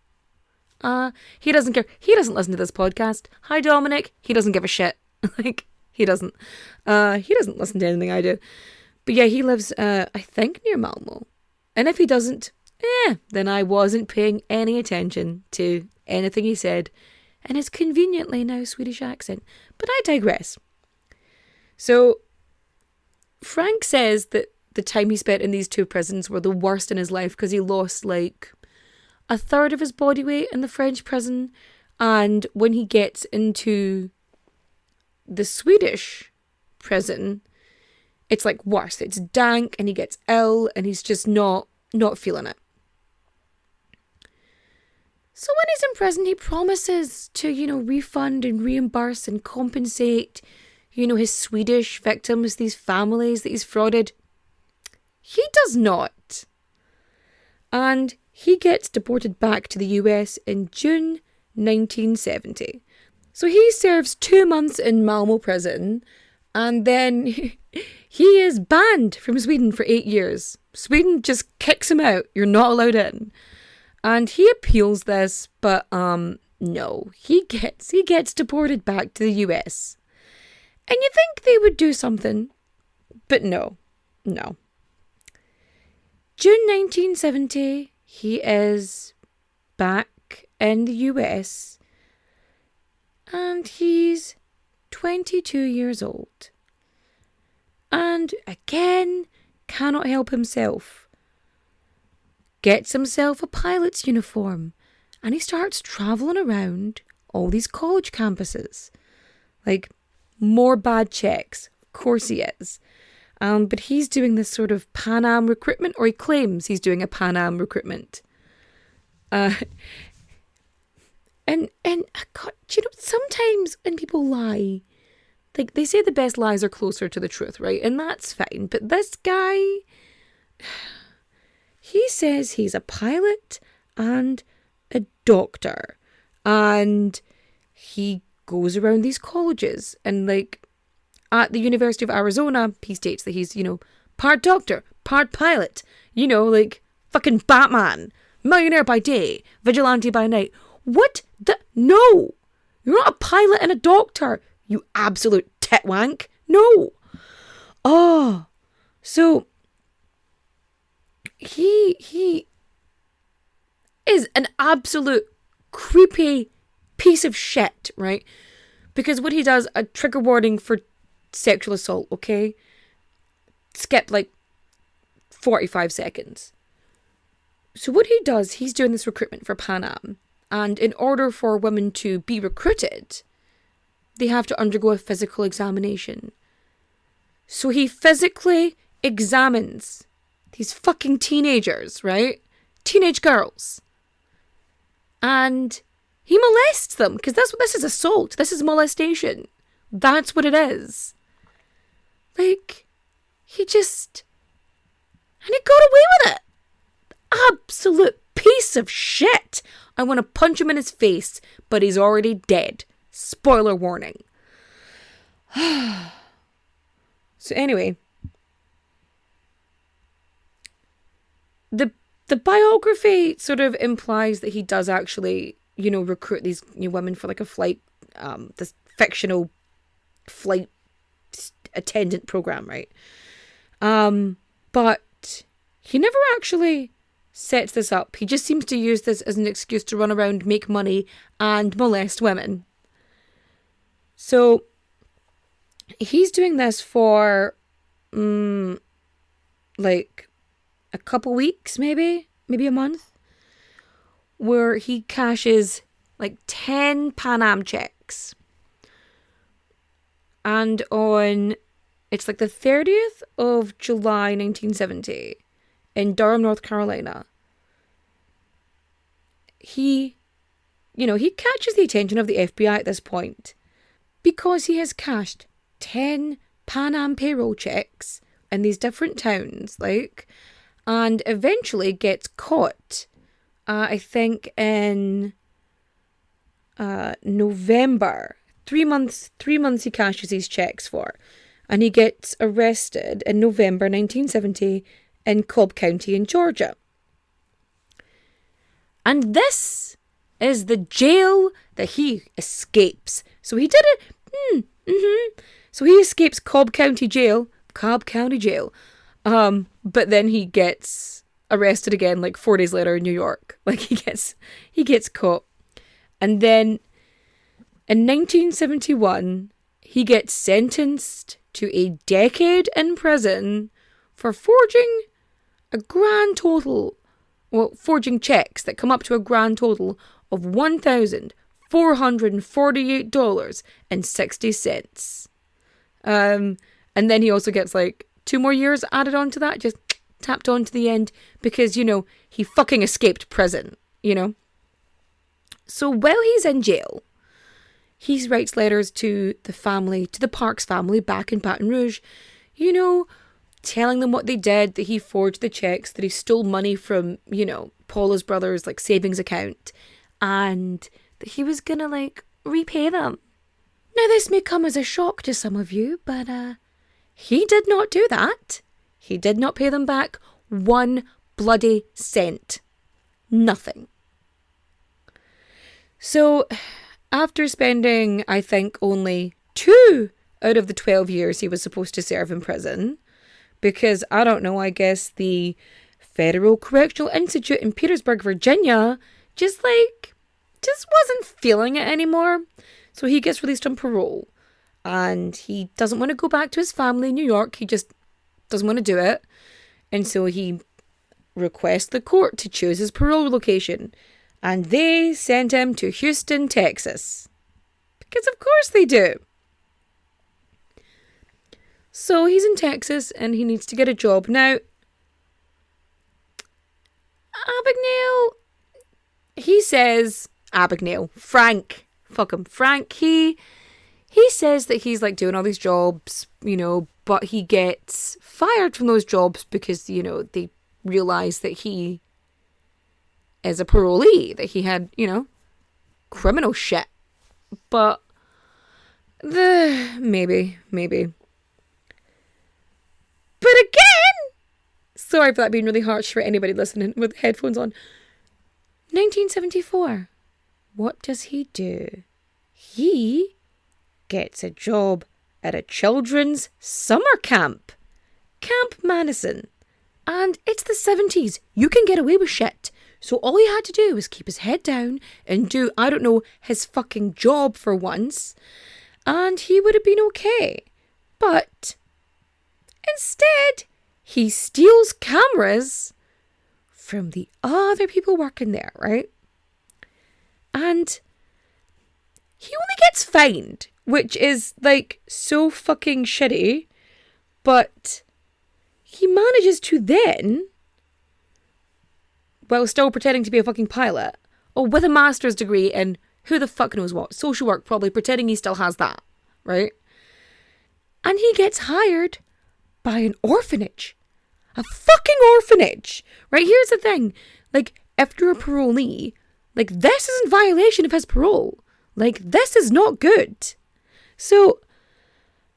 He doesn't care. He doesn't listen to this podcast. Hi, Dominic. He doesn't give a shit. He doesn't. He doesn't listen to anything I do. But yeah, he lives, I think, near Malmo. And if he doesn't, then I wasn't paying any attention to anything he said in his conveniently now Swedish accent. But I digress. So, Frank says that the time he spent in these 2 prisons were the worst in his life because he lost like a third of his body weight in the French prison. And when he gets into the Swedish prison, it's like worse. It's dank and he gets ill and he's just not feeling it. So when he's in prison, he promises to, refund and reimburse and compensate, his Swedish victims, these families that he's frauded. He does not. And he gets deported back to the US in June 1970. So he serves 2 months in Malmo prison, and then he is banned from Sweden for 8 years. Sweden just kicks him out. You're not allowed in. And he appeals this, but no. He gets deported back to the US. And you think they would do something, but no. June 1970, he is back in the US. And he's 22 years old. And again, cannot help himself. Gets himself a pilot's uniform. And he starts travelling around all these college campuses. Like, more bad checks. Of course he is. But he's doing this sort of Pan Am recruitment, or he claims he's doing a Pan Am recruitment. And God, sometimes when people lie, like they say the best lies are closer to the truth, right? And that's fine. But this guy, he says he's a pilot and a doctor. And he goes around these colleges. And like at the University of Arizona, he states that he's, part doctor, part pilot. Like fucking Batman. Millionaire by day, vigilante by night. What the? No! You're not a pilot and a doctor, you absolute titwank. No! Oh. So, he is an absolute creepy piece of shit, right? Because what he does, a trigger warning for sexual assault, okay? Skip like 45 seconds. So what he does, he's doing this recruitment for Pan Am. And in order for women to be recruited, they have to undergo a physical examination. So he physically examines these fucking teenagers, right? Teenage girls. And he molests them, because this is assault. This is molestation. That's what it is. Like, and he got away with it. Absolute piece of shit. I want to punch him in his face, but he's already dead. Spoiler warning. So anyway, the biography sort of implies that he does actually, recruit these new women for like a flight, this fictional flight attendant program, right? But he never actually sets this up. He just seems to use this as an excuse to run around, make money, and molest women. So, he's doing this for, like, a couple weeks, maybe a month, where he cashes, like, 10 Pan Am checks. And it's like the 30th of July, 1970, in Durham, North Carolina, he catches the attention of the FBI at this point because he has cashed 10 Pan Am payroll checks in these different towns, like, and eventually gets caught, I think in November. 3 months he cashes these checks for. And he gets arrested in November 1970 in Cobb County in Georgia. And this is the jail that he escapes. So he did it. So he escapes Cobb County Jail. But then he gets arrested again like 4 days later in New York. Like he gets caught. And then in 1971, he gets sentenced to a decade in prison for forging checks that come up to a grand total of $1,448.60. And then he also gets like 2 more years added on to that, just tapped on to the end, because, you know, he fucking escaped prison, you know. So while he's in jail, he writes letters to the family, to the Parks family back in Baton Rouge, you know, telling them what they did, that he forged the checks, that he stole money from, you know, Paula's brother's, like, savings account, and that he was gonna, like, repay them. Now, this may come as a shock to some of you, but, he did not do that. He did not pay them back 1 bloody cent. Nothing. So, after spending, I think, only 2 out of the 12 years he was supposed to serve in prison, because, I don't know, I guess the Federal Correctional Institute in Petersburg, Virginia, just wasn't feeling it anymore. So he gets released on parole, and he doesn't want to go back to his family in New York. He just doesn't want to do it. And so he requests the court to choose his parole location, and they sent him to Houston, Texas. Because of course they do. So he's in Texas and he needs to get a job. Now, Frank, he says that he's like doing all these jobs, you know, but he gets fired from those jobs because, you know, they realize that he is a parolee, that he had, you know, criminal shit. But maybe. But again, sorry for that being really harsh for anybody listening with headphones on. 1974. What does he do? He gets a job at a children's summer camp. Camp Madison. And it's the 70s. You can get away with shit. So all he had to do was keep his head down and do, I don't know, his fucking job for once. And he would have been okay. But instead, he steals cameras from the other people working there, right? And he only gets fined, which is like so fucking shitty. But he manages to then, while still pretending to be a fucking pilot, or with a master's degree in who the fuck knows what, social work probably, pretending he still has that, right? And he gets hired by an orphanage. A fucking orphanage! Right, here's the thing. Like, if you're a parolee, like, this is in violation of his parole. Like, this is not good. So,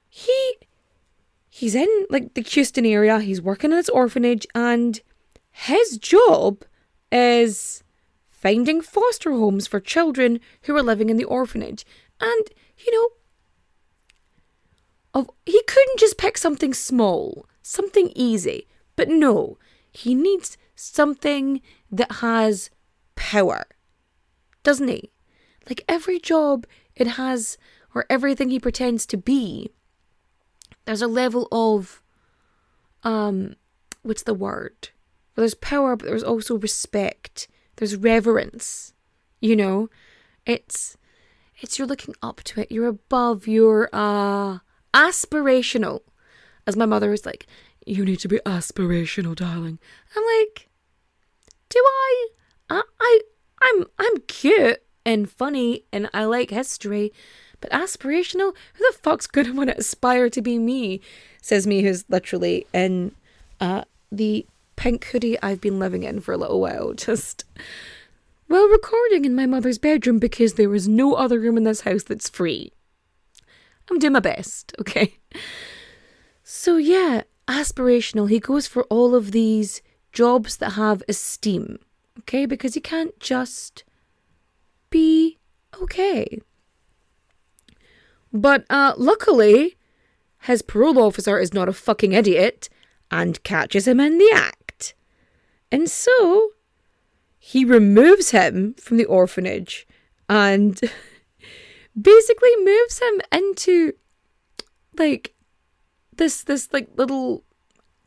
he's in, like, the Houston area. He's working in this orphanage, and his job is finding foster homes for children who are living in the orphanage. And, you know, he couldn't just pick something small, something easy. But no, he needs something that has power, doesn't he? Like every job it has, or everything he pretends to be, there's a level of, what's the word? Well, there's power, but there's also respect. There's reverence, you know? It's you're looking up to it. You're above. You're aspirational. As my mother was like, you need to be aspirational, darling. I'm like, do I? I'm cute and funny and I like history, But aspirational? Who the fuck's gonna want to aspire to be me? Says me, who's literally in the pink hoodie I've been living in for a little while. Just while recording in my mother's bedroom because there is no other room in this house that's free. I'm doing my best, okay? So yeah, aspirational. He goes for all of these jobs that have esteem, okay? Because he can't just be okay. But luckily, his parole officer is not a fucking idiot and catches him in the act. And so he removes him from the orphanage and basically moves him into like this like little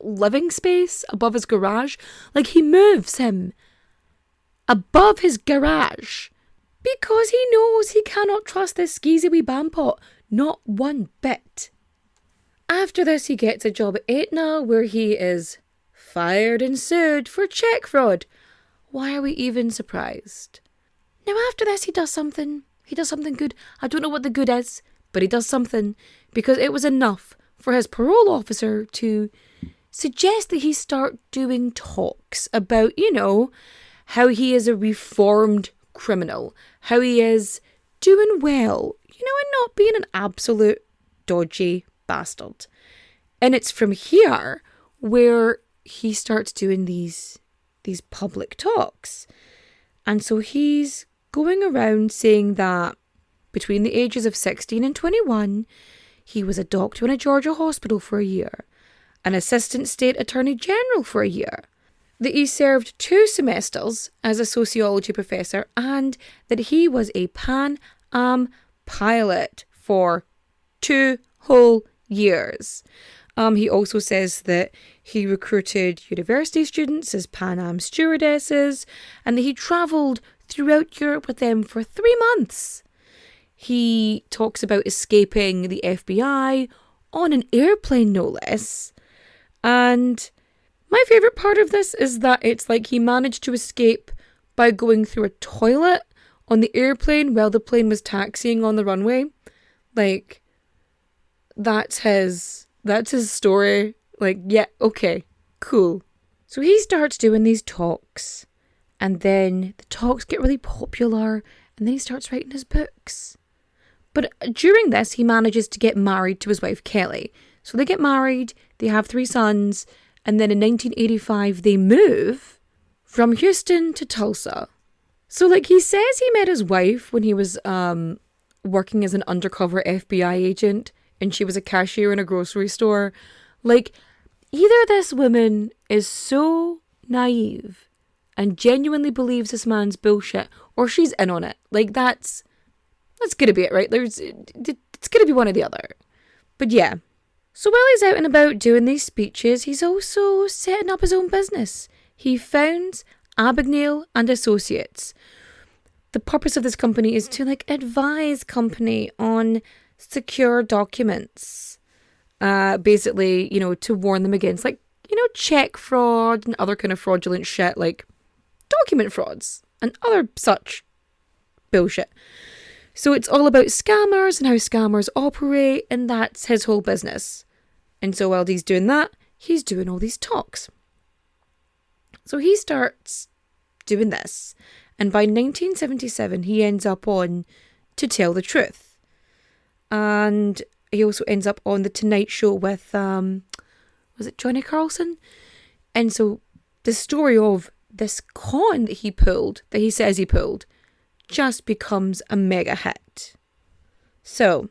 living space above his garage. Like, he moves him above his garage because he knows he cannot trust this skeezy wee bampot, not one bit. After this, he gets a job at Aetna where he is fired and sued for check fraud. Why are we even surprised? Now after this, he does something good. I don't know what the good is, but he does something because it was enough for his parole officer to suggest that he start doing talks about, how he is a reformed criminal, how he is doing well, and not being an absolute dodgy bastard. And it's from here where he starts doing these public talks. And so he's going around saying that between the ages of 16 and 21, he was a doctor in a Georgia hospital for a year, an assistant state attorney general for a year, that he served 2 semesters as a sociology professor, and that he was a Pan Am pilot for 2 whole years. He also says that he recruited university students as Pan Am stewardesses, and that he travelled throughout Europe with them for 3 months. He talks about escaping the FBI on an airplane, no less. And my favourite part of this is that it's like he managed to escape by going through a toilet on the airplane while the plane was taxiing on the runway. Like, that's his story. Like, yeah, okay, cool. So he starts doing these talks, and then the talks get really popular, and then he starts writing his books. But during this, he manages to get married to his wife, Kelly. So they get married, they have 3 sons, and then in 1985, they move from Houston to Tulsa. So, like, he says he met his wife when he was working as an undercover FBI agent, and she was a cashier in a grocery store. Like, either this woman is so naive and genuinely believes this man's bullshit, or she's in on it. Like, that's gonna be it, right? It's gonna be one or the other. But yeah. So while he's out and about doing these speeches, he's also setting up his own business. He founds Abagnale and Associates. The purpose of this company is to advise company on secure documents. Basically, to warn them against check fraud and other kind of fraudulent shit, like document frauds and other such bullshit. So it's all about scammers and how scammers operate, and that's his whole business. And so while he's doing that, he's doing all these talks. So he starts doing this, and by 1977 he ends up on To Tell the Truth. And he also ends up on The Tonight Show with, was it Johnny Carlson? And so the story of this con that he says he pulled, just becomes a mega hit. So,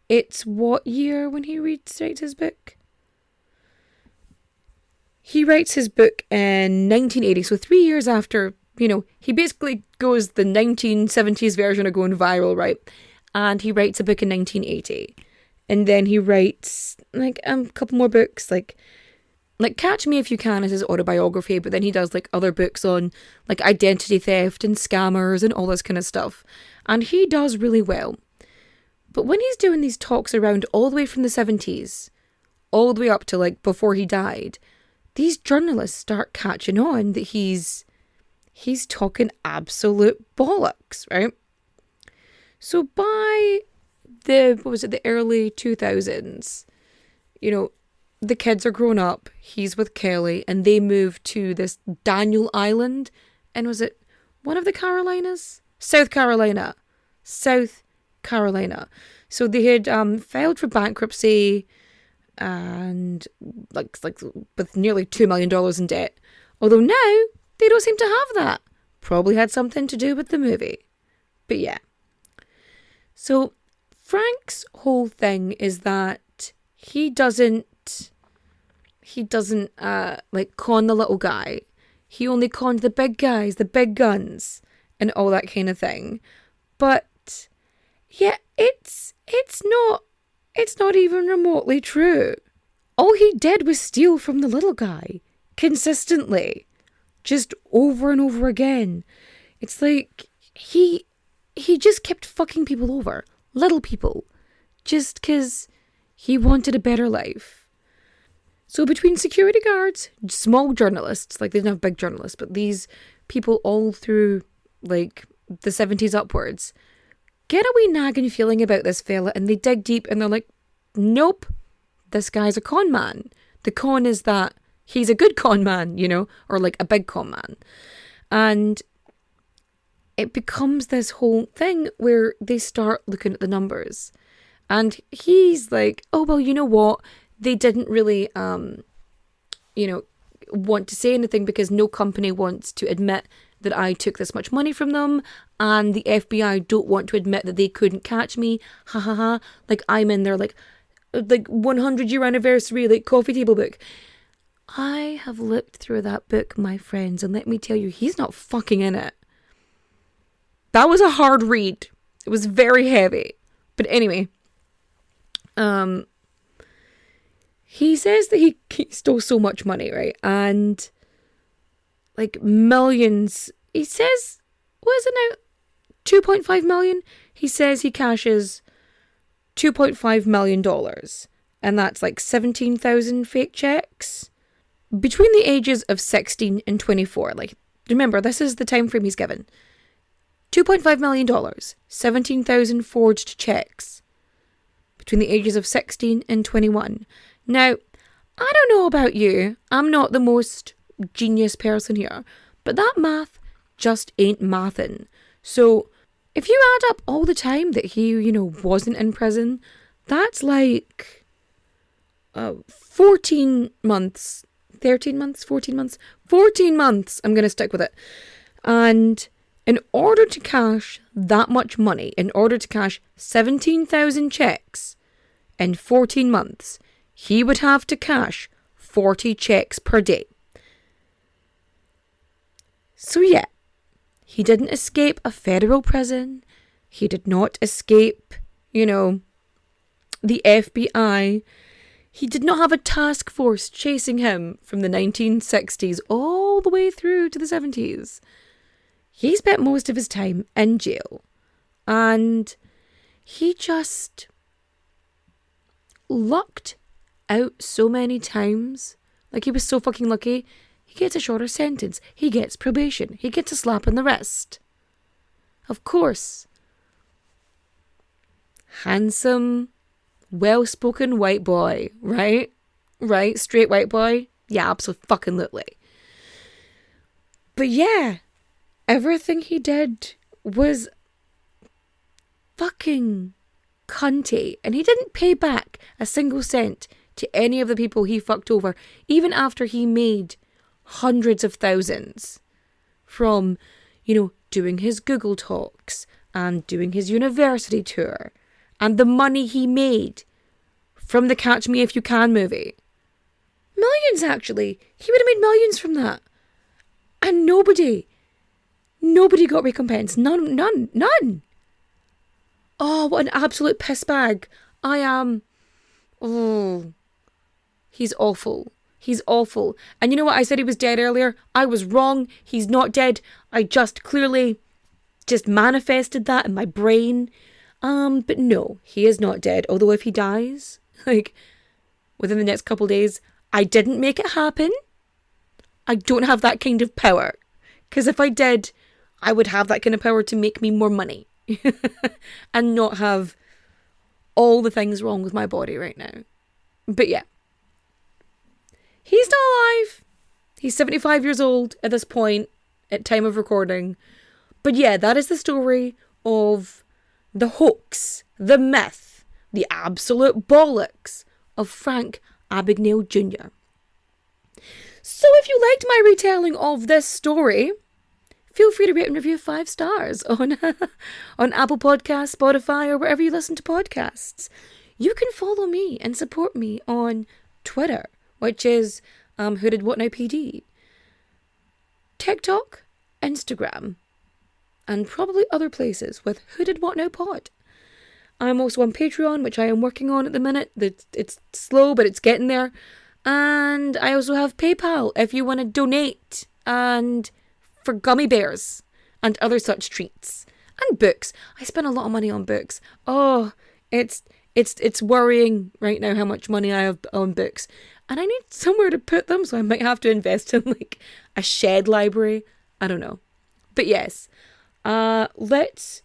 it's what year when he writes his book? He writes his book in 1980, so 3 years after, he basically goes the 1970s version of going viral, right? And he writes a book in 1980. And then he writes, a couple more books, like Catch Me If You Can is his autobiography, but then he does other books on identity theft and scammers and all this kind of stuff. And he does really well. But when he's doing these talks around all the way from the 70s, all the way up to before he died, these journalists start catching on that he's talking absolute bollocks, right? So by the early 2000s, you know, the kids are grown up, he's with Kelly, and they move to this Daniel Island, and was it one of the Carolinas? South Carolina. So they had filed for bankruptcy and like with nearly $2 million in debt. Although now they don't seem to have that. Probably had something to do with the movie. But yeah. So Frank's whole thing is that he doesn't like con the little guy. He only conned the big guys, the big guns, and all that kind of thing. But yeah, it's not even remotely true. All he did was steal from the little guy consistently, just over and over again. It's like he just kept fucking people over, little people, just 'cause he wanted a better life. So between security guards, small journalists, like they didn't have big journalists, but these people all through like the 70s upwards, get a wee nagging feeling about this fella, and they dig deep and they're like, nope, this guy's a con man. The con is that he's a good con man, you know, or like a big con man. And it becomes this whole thing where they start looking at the numbers. And he's like, oh, well, you know what? They didn't really, want to say anything because no company wants to admit that I took this much money from them, and the FBI don't want to admit that they couldn't catch me. Ha ha ha. Like, I'm in their like 100-year anniversary, like, coffee table book. I have looked through that book, my friends, and let me tell you, he's not fucking in it. That was a hard read. It was very heavy. But anyway, he says that he stole so much money, right? And like millions. He says, what is it now? 2.5 million? He says he cashes $2.5 million. And that's like 17,000 fake checks. Between the ages of 16 and 24. Like, remember, this is the time frame he's given. $2.5 million. 17,000 forged checks. Between the ages of 16 and 21. Now, I don't know about you. I'm not the most genius person here. But that math just ain't mathin'. So, if you add up all the time that he, wasn't in prison, that's like 14 months. 13 months? 14 months? 14 months! I'm going to stick with it. And in order to cash that much money, in order to cash 17,000 checks in 14 months, he would have to cash 40 checks per day. So yeah, he didn't escape a federal prison. He did not escape, the FBI. He did not have a task force chasing him from the 1960s all the way through to the 70s. He spent most of his time in jail. And he just lucked out so many times. Like, he was so fucking lucky. He gets a shorter sentence. He gets probation. He gets a slap on the wrist. Of course. Handsome, well-spoken white boy, right? Right? Straight white boy? Yeah, absolutely. But yeah, everything he did was fucking cunty. And he didn't pay back a single cent to any of the people he fucked over, even after he made hundreds of thousands from, doing his Google Talks and doing his university tour, and the money he made from the Catch Me If You Can movie. Millions, actually. He would have made millions from that. And nobody got recompense. None. Oh, what an absolute piss bag. He's awful. He's awful. And you know what? I said he was dead earlier. I was wrong. He's not dead. I just clearly manifested that in my brain. But no, he is not dead. Although if he dies, within the next couple of days, I didn't make it happen. I don't have that kind of power. Because if I did, I would have that kind of power to make me more money. and not have all the things wrong with my body right now. But yeah, he's still alive. He's 75 years old at this point, at time of recording. But yeah, that is the story of the hoax, the myth, the absolute bollocks of Frank Abagnale Jr. So if you liked my retelling of this story, feel free to rate and review 5 stars on Apple Podcasts, Spotify, or wherever you listen to podcasts. You can follow me and support me on Twitter, which is Who Did What Now PD, TikTok, Instagram, and probably other places with Who Did What Now Pod. I'm also on Patreon, which I am working on at the minute. It's slow, but it's getting there. And I also have PayPal if you want to donate, and for gummy bears and other such treats. And books. I spend a lot of money on books. Oh, it's worrying right now how much money I have on books. And I need somewhere to put them, so I might have to invest in like a shed library. I don't know. But yes, let's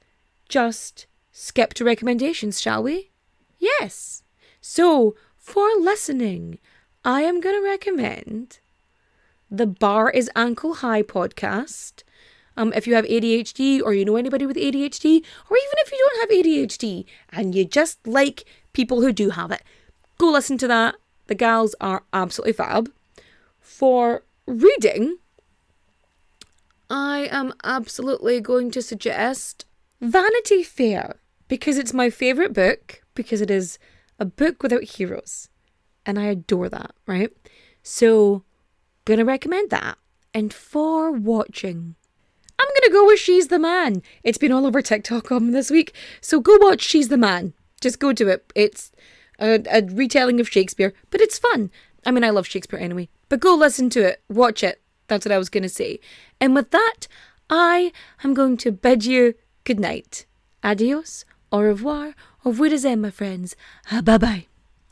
just skip to recommendations, shall we? Yes. So, for listening, I am going to recommend the Bar is Ankle High podcast. If you have ADHD, or you know anybody with ADHD, or even if you don't have ADHD and you just like people who do have it, go listen to that. The gals are absolutely fab. For reading, I am absolutely going to suggest Vanity Fair, because it's my favourite book, because it is a book without heroes. And I adore that, right? So, gonna recommend that. And for watching, I'm gonna go with She's the Man. It's been all over TikTok this week, so go watch She's the Man. Just go to it. It's a retelling of Shakespeare, but it's fun. I mean, I love Shakespeare anyway. But go listen to it. Watch it. That's what I was gonna say. And with that, I am going to bid you good night. Adios, au revoir, au revoir, my friends. Bye-bye.